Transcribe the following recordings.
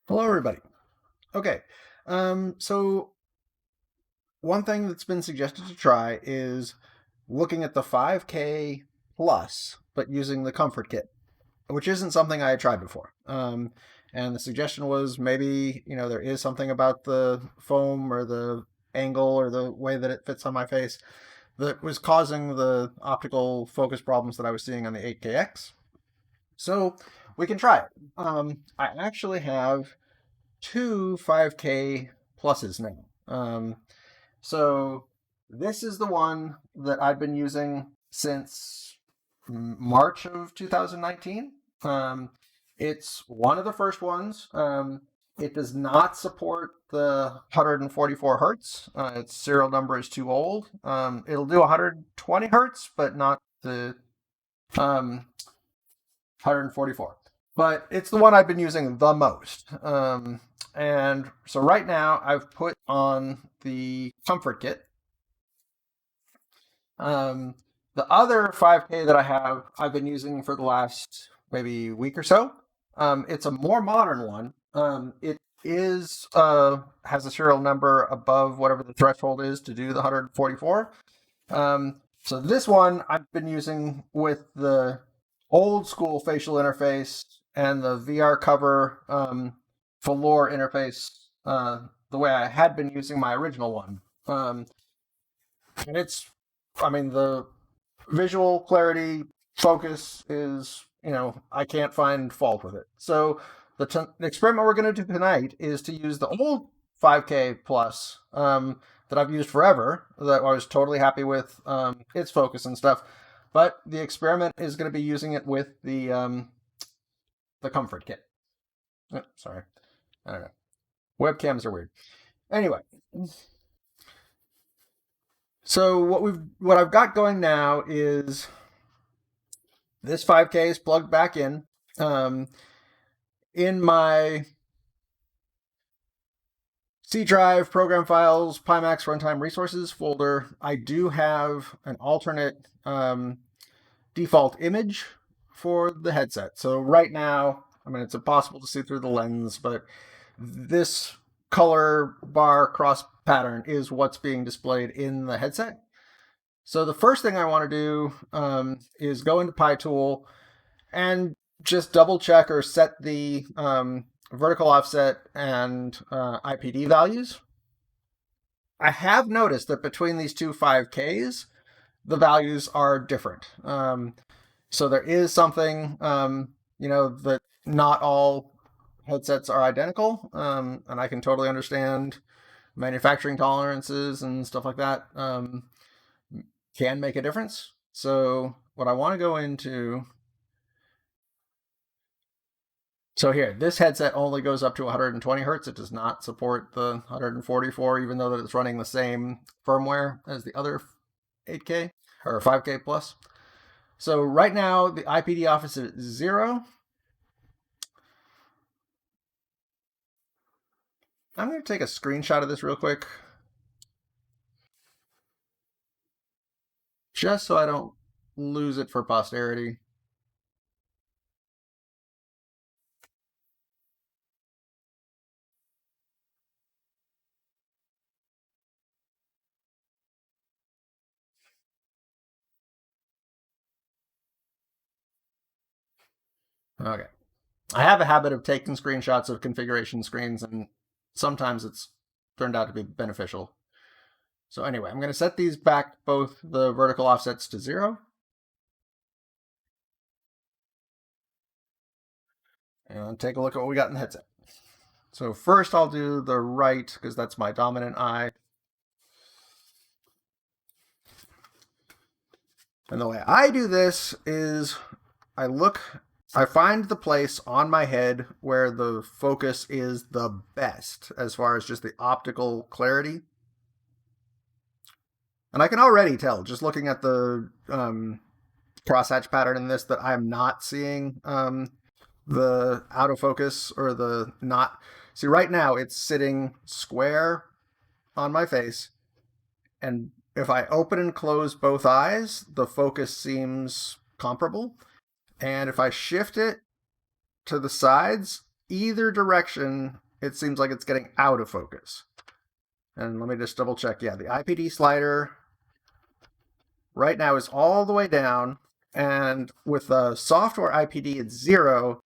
Hello, everybody. Okay, so one thing that's been suggested to try is looking at the 5K plus, but using the Comfort Kit, which isn't something I had tried before. And the suggestion was maybe, there is something about the foam or the angle or the way that it fits on my face that was causing the optical focus problems that I was seeing on the 8KX. So we can try it. I actually have two 5K pluses now. So this is the one that I've been using since March of 2019. It's one of the first ones. It does not support the 144 hertz. Its serial number is too old. It'll do 120 hertz, but not the 144. But it's the one I've been using the most. And so right now I've put on the Comfort Kit. The other 5K that I have, I've been using for the last maybe week or so. It's a more modern one. It is has a serial number above whatever the threshold is to do the 144. So this one I've been using with the old school facial interface and the VR cover velour interface, the way I had been using my original one. And the visual clarity focus is, I can't find fault with it. So the experiment we're going to do tonight is to use the old 5K plus that I've used forever, that I was totally happy with its focus and stuff. But the experiment is going to be using it with the Comfort Kit. Oh, sorry, I don't know. Webcams are weird. Anyway, so what I've got going now is this 5K is plugged back in. In my C drive, program files, Pimax runtime resources folder, I do have an alternate default image for the headset. So right now, it's impossible to see through the lens, but this color bar cross pattern is what's being displayed in the headset. So the first thing I want to do is go into PyTool and just double check or set the vertical offset and IPD values. I have noticed that between these two 5Ks, the values are different. So there is something, that not all headsets are identical, and I can totally understand manufacturing tolerances and stuff like that can make a difference. So what I want to go into, so here, this headset only goes up to 120 hertz. It does not support the 144, even though that it's running the same firmware as the other 8K or 5K plus. So right now the IPD offset is 0. I'm going to take a screenshot of this real quick, just so I don't lose it for posterity. Okay. I have a habit of taking screenshots of configuration screens, and sometimes it's turned out to be beneficial. So anyway, I'm going to set these back, both the vertical offsets, to 0. And take a look at what we got in the headset. So first I'll do the right, because that's my dominant eye. And the way I do this is I find the place on my head where the focus is the best as far as just the optical clarity. And I can already tell, just looking at the crosshatch pattern in this, that I'm not seeing the out of focus or the not. See, right now it's sitting square on my face, and if I open and close both eyes, the focus seems comparable. And if I shift it to the sides, either direction, it seems like it's getting out of focus. And let me just double check. Yeah, the IPD slider right now is all the way down. And with the software IPD at 0,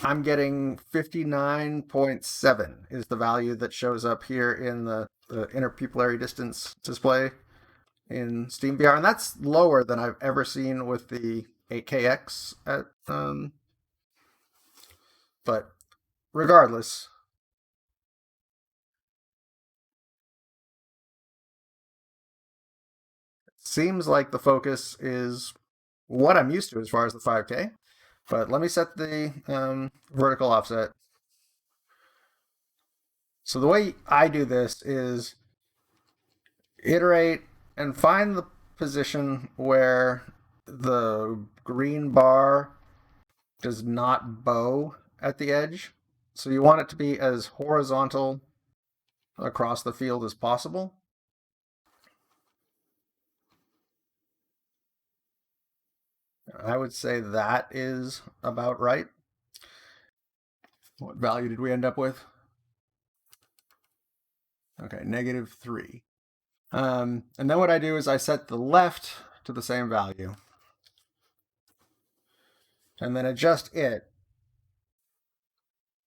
I'm getting 59.7 is the value that shows up here in the interpupillary distance display in SteamVR. And that's lower than I've ever seen with the 8KX at but regardless, it seems like the focus is what I'm used to as far as the 5K. But let me set the vertical offset. So the way I do this is iterate and find the position where the green bar does not bow at the edge. So you want it to be as horizontal across the field as possible. I would say that is about right. What value did we end up with? Okay, -3. And then what I do is I set the left to the same value. And then adjust it.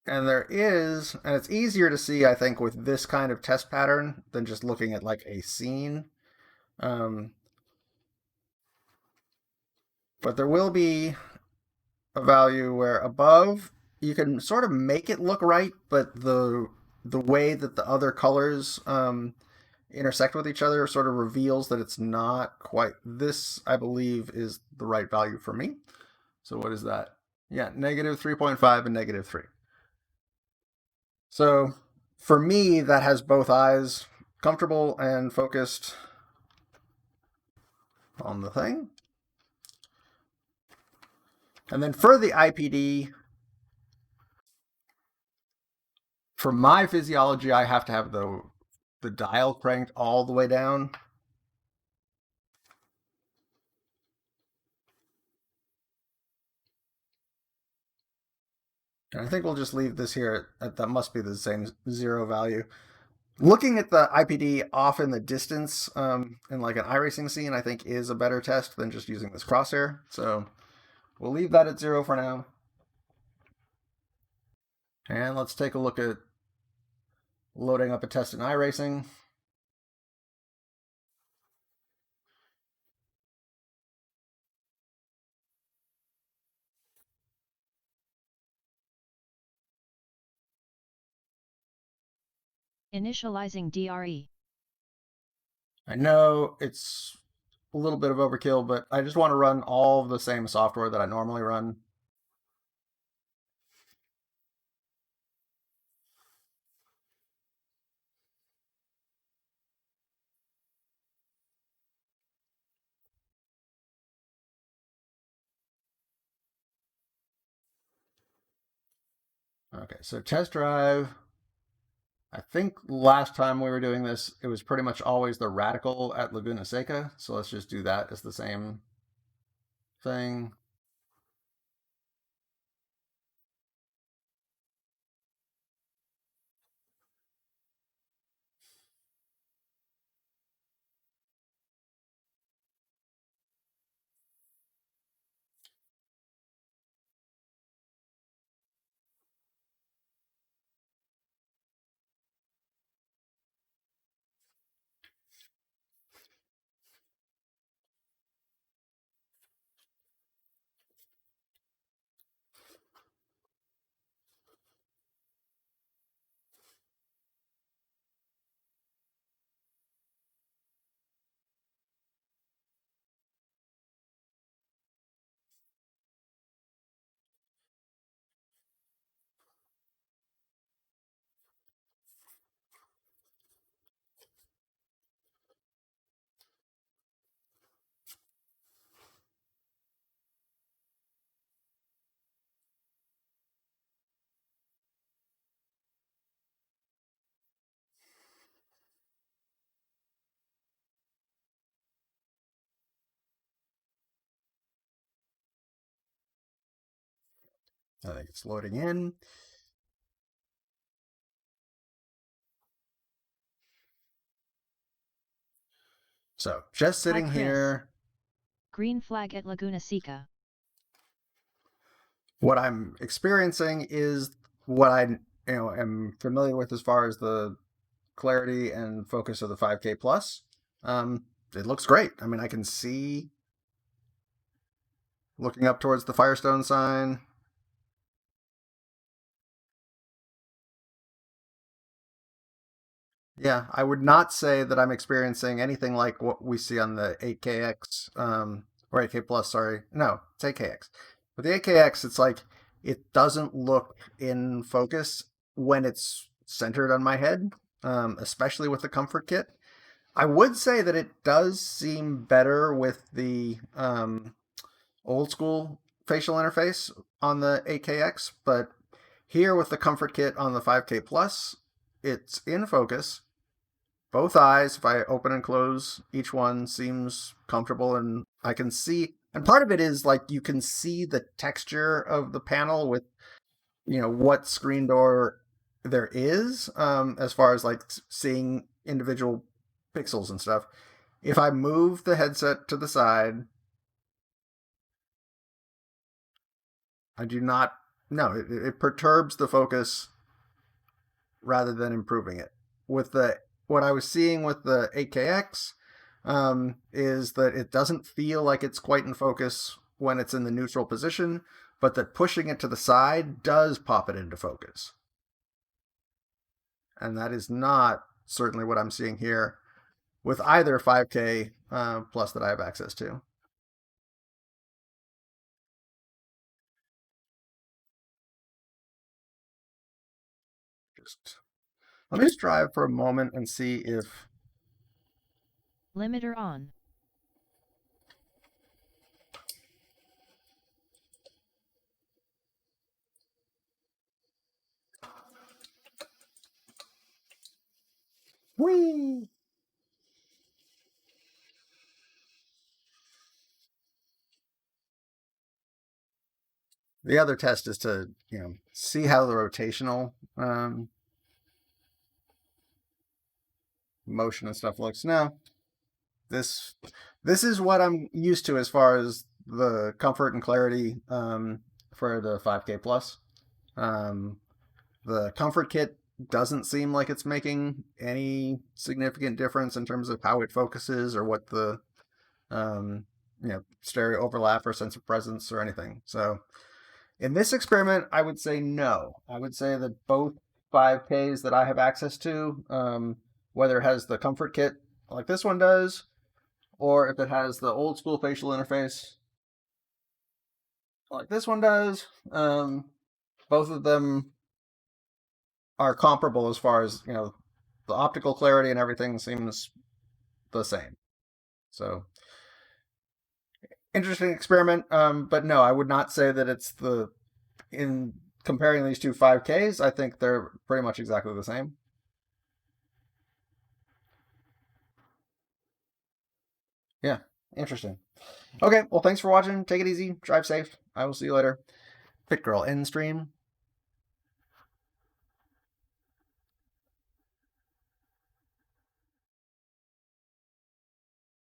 And it's easier to see, I think, with this kind of test pattern than just looking at like a scene. But there will be a value where above you can sort of make it look right, but the way that the other colors intersect with each other sort of reveals that it's not quite. This, I believe, is the right value for me. So what is that? Yeah, -3.5 and -3. So for me, that has both eyes comfortable and focused on the thing. And then for the IPD, for my physiology, I have to have the dial cranked all the way down. And I think we'll just leave this here at that must be the same 0 value. Looking at the IPD off in the distance in like an iRacing scene, I think is a better test than just using this crosshair. So we'll leave that at 0 for now. And let's take a look at loading up a test in iRacing. Initializing DRE. I know it's a little bit of overkill, but I just want to run all the same software that I normally run. Okay, so test drive. I think last time we were doing this, it was pretty much always the radical at Laguna Seca. So let's just do that as the same thing. I think it's loading in. So just sitting Hi, Chris. here. Green flag at Laguna Seca. What I'm experiencing is what I am familiar with as far as the clarity and focus of the 5K plus. It looks great. I mean, I can see looking up towards the Firestone sign. Yeah, I would not say that I'm experiencing anything like what we see on the 8KX or 8K plus. Sorry, no, it's 8KX. With the 8KX, it's like it doesn't look in focus when it's centered on my head, especially with the Comfort Kit. I would say that it does seem better with the old school facial interface on the 8KX, but here with the Comfort Kit on the 5K plus, it's in focus. Both eyes, if I open and close each one, seems comfortable, and I can see. And part of it is like you can see the texture of the panel with what screen door there is, as far as like seeing individual pixels and stuff. If I move the headset to the side, I do not. No, it perturbs the focus rather than improving it. With the what I was seeing with the 8KX is that it doesn't feel like it's quite in focus when it's in the neutral position, but that pushing it to the side does pop it into focus. And that is not certainly what I'm seeing here with either 5K plus that I have access to. Let me just drive for a moment and see if Limiter on. Whee! The other test is to see how the rotational motion and stuff looks. Now, this is what I'm used to as far as the comfort and clarity for the 5K plus. The Comfort Kit doesn't seem like it's making any significant difference in terms of how it focuses or what the stereo overlap or sense of presence or anything. So in this experiment, I would say no. I would say that both 5Ks that I have access to, whether it has the Comfort Kit like this one does, or if it has the old school facial interface like this one does, both of them are comparable as far as the optical clarity and everything seems the same. So interesting experiment, but no, I would not say that it's in comparing these two 5Ks. I think they're pretty much exactly the same. Yeah, interesting. Okay, well, thanks for watching. Take it easy. Drive safe. I will see you later. Fit Girl end stream.